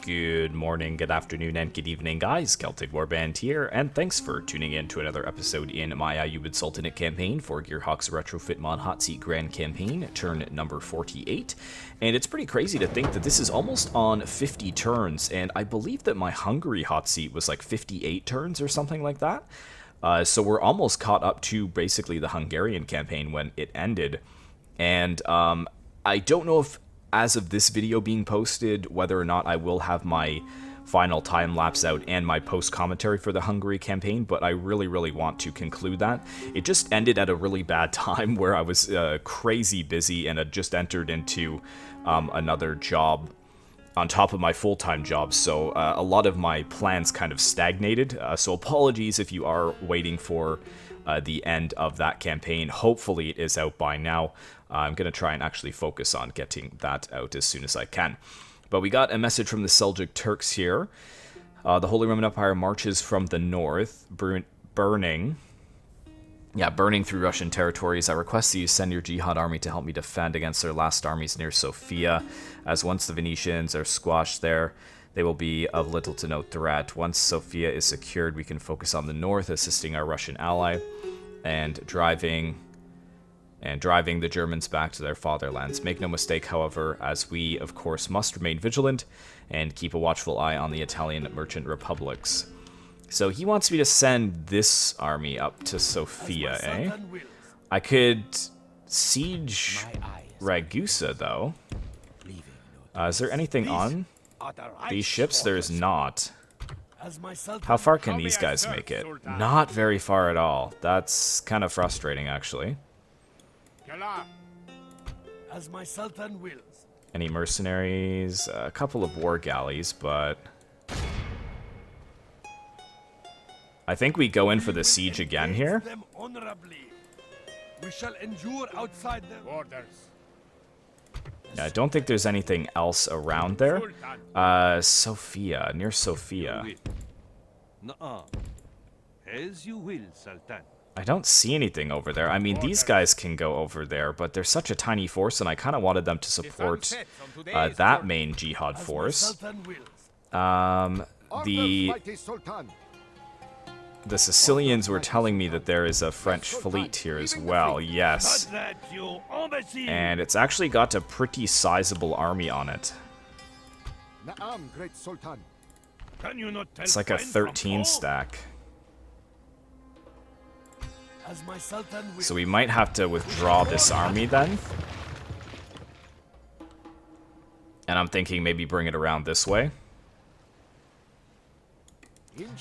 Good morning, good afternoon, and good evening, guys. Celtic Warband here, and thanks for tuning in to another episode in my Ayyubid Sultanate campaign for Gearhawk's Retrofit Mod Hotseat Grand Campaign, turn number 48. And it's pretty crazy to think that this is almost on 50 turns, and I believe that my Hungary Hotseat was like 58 turns or something like that. So we're almost caught up to basically the Hungarian campaign when it ended. And I don't know if, as of this video being posted, whether or not I will have my final time lapse out and my post commentary for the Hungary campaign, but I really want to conclude that. It just ended at a really bad time where I was crazy busy and had just entered into another job on top of my full-time job, so a lot of my plans kind of stagnated. So apologies if you are waiting for the end of that campaign. Hopefully it is out by now. I'm going to try and actually focus on getting that out as soon as I can. But we got a message from the Seljuk Turks here. The Holy Roman Empire marches from the north, burning through Russian territories. I request that you send your jihad army to help me defend against their last armies near Sofia, as once the Venetians are squashed there, they will be of little to no threat. Once Sofia is secured, we can focus on the north, assisting our Russian ally, and driving the Germans back to their fatherlands. Make no mistake, however, as we, of course, must remain vigilant and keep a watchful eye on the Italian merchant republics. So he wants me to send this army up to Sofia, eh? I could siege Ragusa, though. Is there anything on these ships? There is not. How far can these guys make it? Not very far at all. That's kind of frustrating, actually. As my Sultan wills. Any mercenaries? A couple of war galleys, but I think we go in for the siege again here. We shall endure outside the borders. Yeah, I don't think there's anything else around there. Sofia, near Sofia. As you will, Sultan. I don't see anything over there. I mean, these guys can go over there, but they're such a tiny force, and I kind of wanted them to support that main jihad force. The Sicilians were telling me that there is a French fleet here as well, yes. And it's actually got a pretty sizable army on it. It's like a 13 stack. So we might have to withdraw this army then. And I'm thinking maybe bring it around this way.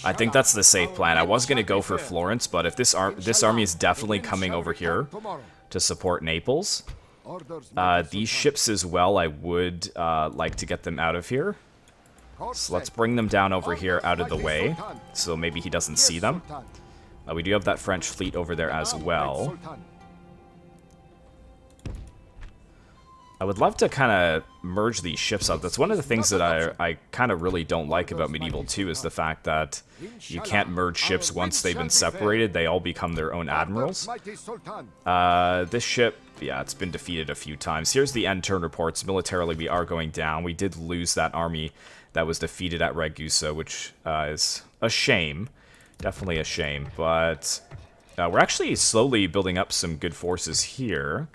I think that's the safe plan. I was going to go for Florence, but if this army is definitely coming over here to support Naples, these ships as well, I would like to get them out of here. So let's bring them down over here out of the way, so maybe he doesn't see them. We do have that French fleet over there as well. I would love to kind of merge these ships up. That's one of the things that I kind of really don't like about Medieval II is the fact that you can't merge ships once they've been separated. They all become their own admirals. This ship, yeah, it's been defeated a few times. Here's the end turn reports. Militarily, we are going down. We did lose that army that was defeated at Ragusa, which is a shame. Definitely a shame. But we're actually slowly building up some good forces here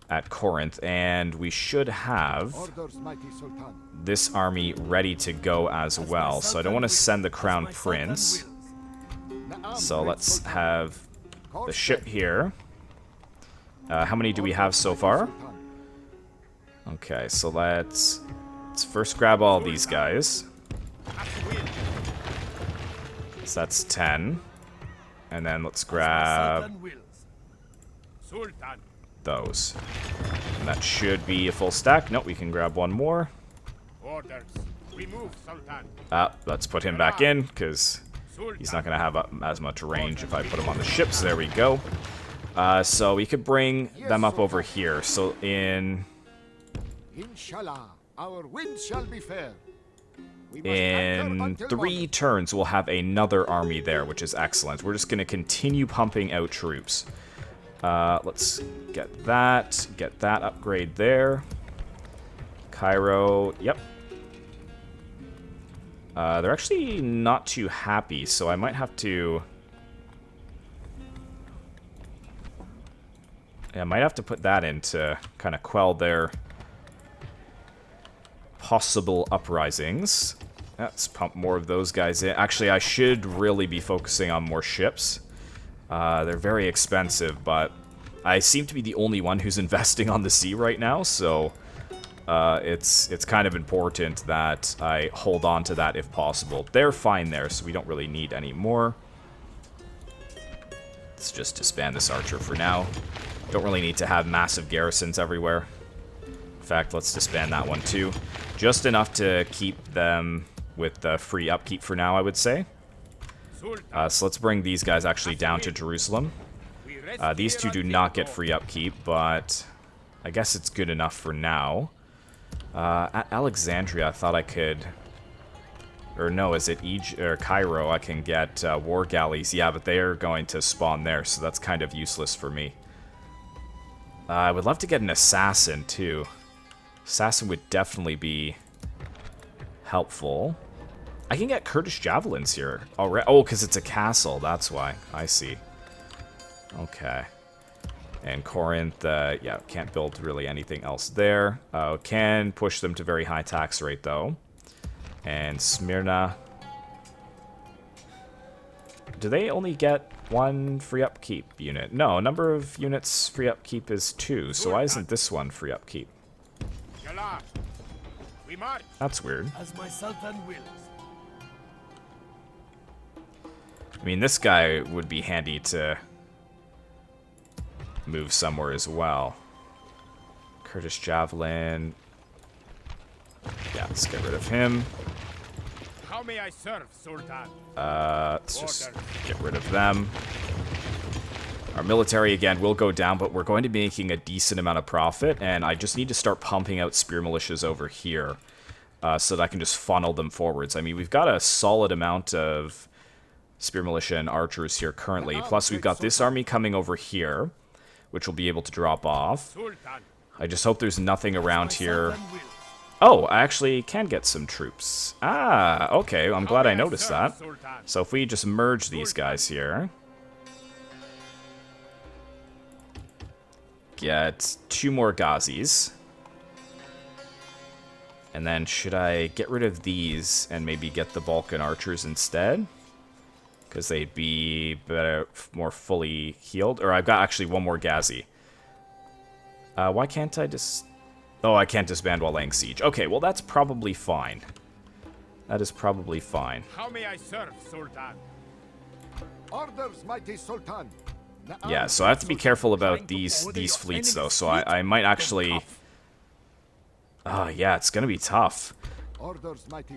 at Corinth, and we should have this army ready to go as well. So I don't want to send the Crown Prince. So let's have the ship here. How many do we have so far? Okay, so let's first grab all these guys. So that's 10. And then let's grab those. And that should be a full stack. Nope, we can grab one more. Let's put him back in, because he's not going to have as much range if I put him on the ships. There we go. So we could bring them up over here. So in our winds shall be fair. In 3 turns, we'll have another army there, which is excellent. We're just going to continue pumping out troops. Let's get that upgrade there. Cairo, yep. They're actually not too happy, so I might have to... Yeah, I might have to put that in to kind of quell their possible uprisings. Let's pump more of those guys in. Actually, I should really be focusing on more ships. They're very expensive, but I seem to be the only one who's investing on the sea right now, so it's kind of important that I hold on to that if possible. They're fine there, so we don't really need any more. Let's just disband this archer for now. Don't really need to have massive garrisons everywhere. In fact, let's disband that one too. Just enough to keep them with free upkeep for now, I would say. So let's bring these guys actually down to Jerusalem. These two do not get free upkeep, but I guess it's good enough for now. At Alexandria, I thought I could... Or no, is it Cairo? I can get war galleys. Yeah, but they are going to spawn there, so that's kind of useless for me. I would love to get an assassin, too. Assassin would definitely be helpful. I can get Kurdish javelins here already. Oh, because it's a castle. That's why. I see. Okay. And Corinth, yeah, can't build really anything else there. Can push them to very high tax rate, though. And Smyrna. Do they only get one free upkeep unit? No, number of units free upkeep is 2, so why isn't this one free upkeep? That's weird. As my Sultan wills. I mean, this guy would be handy to move somewhere as well. Kurdish Javelin. Yeah, let's get rid of him. How may I serve, Sultan? Let's just get rid of them. Our military, again, will go down, but we're going to be making a decent amount of profit, and I just need to start pumping out spear militias over here so that I can just funnel them forwards. I mean, we've got a solid amount of spear militia and archers here currently, plus we've got this army coming over here, which will be able to drop off. I just hope there's nothing around here. Oh, I actually can get some troops. Ah, okay, I'm glad I noticed that. So if we just merge these guys here... Get 2 more Ghazis. And then should I get rid of these and maybe get the Balkan archers instead? Because they'd be better, more fully healed. Or I've got actually 1 more Ghazi. Why can't I just... Oh, I can't disband while laying siege. Okay, well that's probably fine. That is probably fine. How may I serve, Sultan? Orders, mighty Sultan. Yeah, so I have to be careful about these fleets, though, so I might actually... yeah, it's gonna be tough.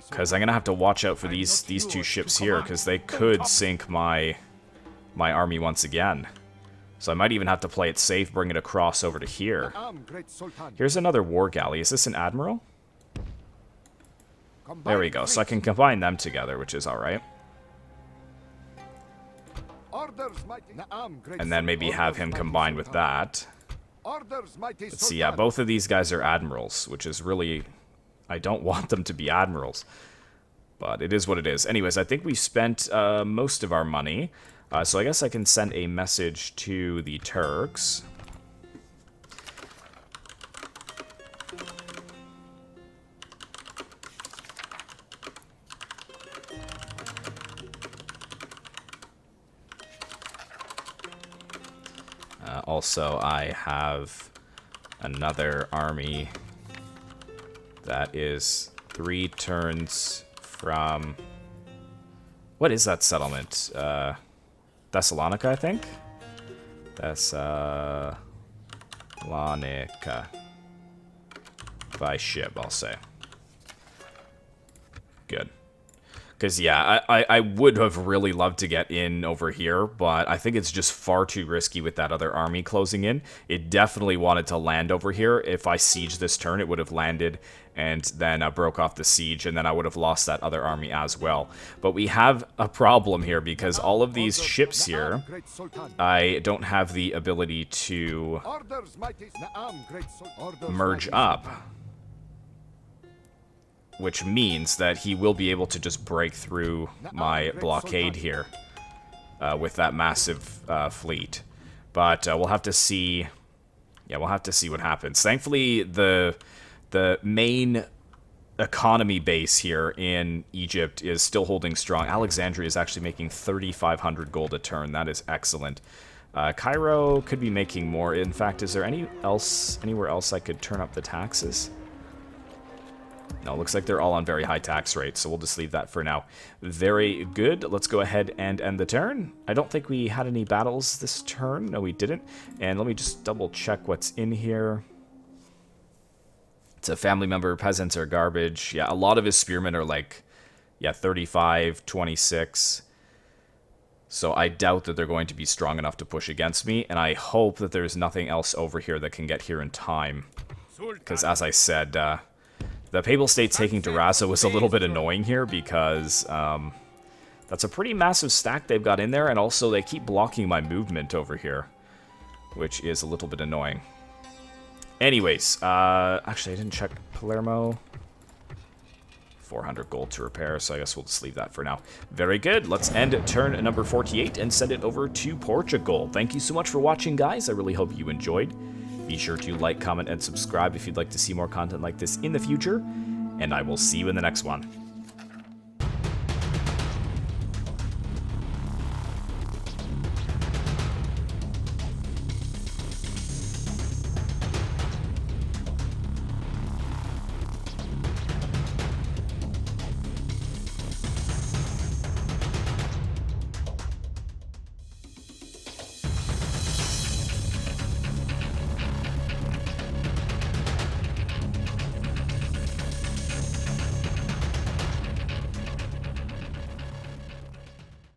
Because I'm gonna have to watch out for these 2 ships here, because they could sink my army once again. So I might even have to play it safe, bring it across over to here. Here's another war galley. Is this an admiral? There we go, so I can combine them together, which is alright. And then maybe have him combined with that. Let's see, yeah, both of these guys are admirals, which is really... I don't want them to be admirals. But it is what it is. Anyways, I think we spent most of our money. So I guess I can send a message to the Turks. Also, I have another army that is 3 turns from... What is that settlement? Thessalonica, I think? Thessalonica. By ship, I'll say. Good. Because, yeah, I would have really loved to get in over here, but I think it's just far too risky with that other army closing in. It definitely wanted to land over here. If I sieged this turn, it would have landed and then broke off the siege, and then I would have lost that other army as well. But we have a problem here, because all of these ships here, I don't have the ability to merge up. which means that he will be able to just break through my blockade here with that massive fleet. But we'll have to see. Yeah, we'll have to see what happens. Thankfully, the main economy base here in Egypt is still holding strong. Alexandria is actually making 3,500 gold a turn. That is excellent. Cairo could be making more. In fact, is there anywhere else I could turn up the taxes? No, looks like they're all on very high tax rates, so we'll just leave that for now. Very good. Let's go ahead and end the turn. I don't think we had any battles this turn. No, we didn't. And let me just double check what's in here. It's a family member. Peasants are garbage. Yeah, a lot of his spearmen are like, yeah, 35, 26. So I doubt that they're going to be strong enough to push against me, and I hope that there's nothing else over here that can get here in time. Because as I said, the Papal State taking RAGUSA was a little bit annoying here because that's a pretty massive stack they've got in there, and also they keep blocking my movement over here, which is a little bit annoying. Anyways, actually I didn't check Palermo. 400 gold to repair, so I guess we'll just leave that for now. Very good. Let's end turn number 48 and send it over to Portugal. Thank you so much for watching, guys. I really hope you enjoyed. Be sure to like, comment, and subscribe if you'd like to see more content like this in the future, and I will see you in the next one.